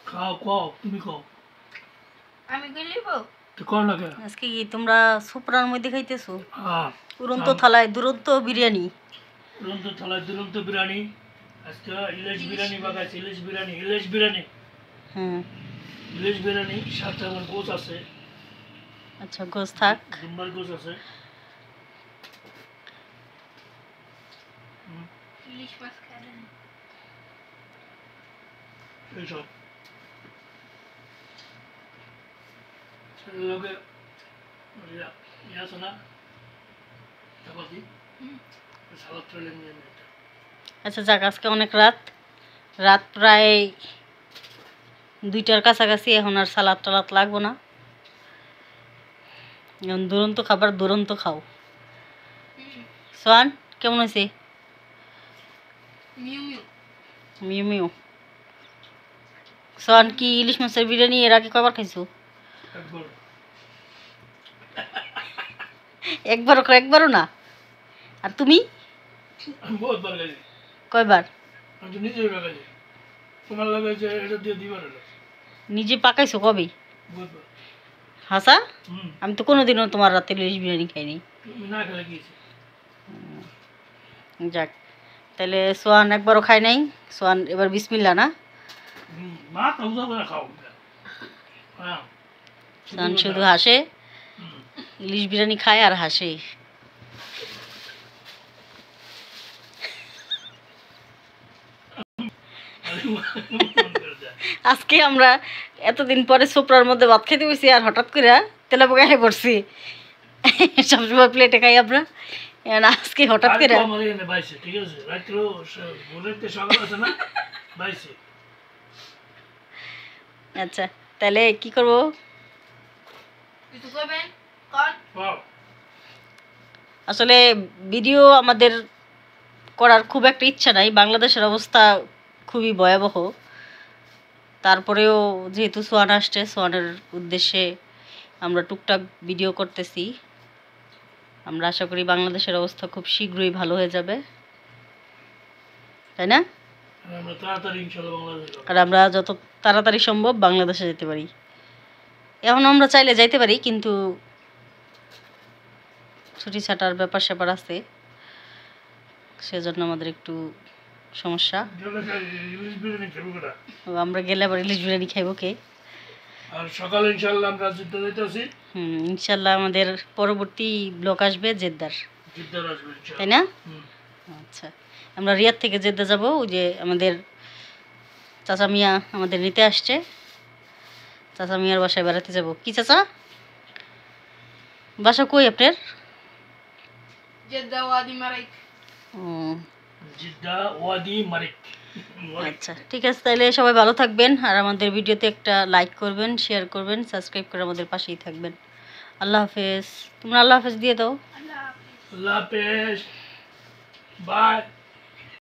খাও খাও তুমি খাও আমি কি লিবো তো কোন না কে আজকে কি তোমরা সুপ্রার মধ্যে খাইতেছো? হ্যাঁ উড়ন্ত থালায় দুরন্ত বিরিয়ানি। দুরন্ত থালায় দুরন্ত বিরিয়ানি। আজকে ইলিশ বিরিয়ানি বাগাইছে, ইলিশ বিরিয়ানি হুম ইলিশ বিরিয়ানি সাথে আমার গোছ আছে। আচ্ছা গোস থাক। দুম্বার গোছ আছে। ইলিশ মাছ খাবেন এইসব লোকে ইয়ে আছে না চাপাতি সালাদ চলে নিয়ে নেয়। আচ্ছা যাক, আজকে অনেক রাত প্রায় 2টার কাছাকাছি। এখন আর সালাদ টালাদ লাগবো না। এখন দুরন্ত খাবার দুরন্ত খাও। সোয়ান কেমন হয়েছে? মিউ মিউ মিউ মিউ। সোয়ান কি ইলিশ মাছের বিরিয়ানি এর আগে কয়বার খাইছো? একবারও না। আর তুমি আমি বহুতবার খাইছি। কয়বার? আমি তো নিজে লাগাইছি, তোমার লাগাইছে এটা দিয়ে দিবার হলো নিজে পাকাইছো কবে? বহুতবার। হাসা? আমি তো কোনোদিনও তোমার রাতে ইলিশ বিরিয়ানি খাইনি। তুমি না খেলে গিয়েছি। যাক, তাহলে সোয়ান একবারও খাই নাই। সোয়ান এবার বিসমিল্লা না? মা তাউজা করে খাও। হ্যাঁ সোয়ান শুধু হাসে, ইলিশ বিরিয়ানি খায় আর হাসে। আজকে আমরা এতদিন পরে সোপড়ার মধ্যে ভাত খেতে বসি আর হঠাৎ করে তেলা পোকায় পড়ছি। সবসময় প্লেটে খাই আমরা, আজকে হঠাৎ করে। ঠিক আছে রাত্র সকাল আছে না বাইছে। আচ্ছা তাহলে কি করবো? কিছু করবেন কোন আসলে ভিডিও আমাদের করার খুব একটা ইচ্ছা নাই। বাংলাদেশের অবস্থা খুবই ভয়াবহ। তারপরেও যেহেতু সোয়ান আসছে, সোয়ানের উদ্দেশ্যে আমরা টুকটাক ভিডিও করতেছি। আমরা আশা করি বাংলাদেশের অবস্থা খুব শীঘ্রই ভালো হয়ে যাবে, তাই না? আর আমরা যত তাড়াতাড়ি সম্ভব বাংলাদেশে যেতে পারি। এখন আমরা চাইলে যাইতে পারি, কিন্তু ছুটি ছাটার ব্যাপার স্যাপার আছে, সেজন্য আমাদের একটু সমস্যা। আমরা গেলে আবার ইলিশ বিরিয়ানি খাইব কে? আর সকালে ইনশাআল্লাহ আমরা জেদ্দা যাইতেছি। ইনশাআল্লাহ আমাদের পরবর্তী ব্লক আসবে জেদ্দার, তাই না? আচ্ছা, আমরা রিয়াদ থেকে জেদ্দা যাব। ওই যে আমাদের চাচা মিয়া আমাদের নিতে আসছে, চাচা মিয়ার বাসায় বেড়াতে যাব। কি চাচা বাসা কই আপনার? জেদ্দা ওয়াদি মারিক। জেদ্দা ওয়াদি মারিক। আচ্ছা ঠিক আছে, তাহলে সবাই ভালো থাকবেন। আর আমাদের ভিডিওতে একটা লাইক করবেন, শেয়ার করবেন, সাবস্ক্রাইব করে আমাদের পাশেই থাকবেন। আল্লাহ হাফেজ। তোমরা আল্লাহ হাফেজ দিয়ে দাও। আল্লাহ হাফেজ। আল্লাহ হাফেজ, বাই।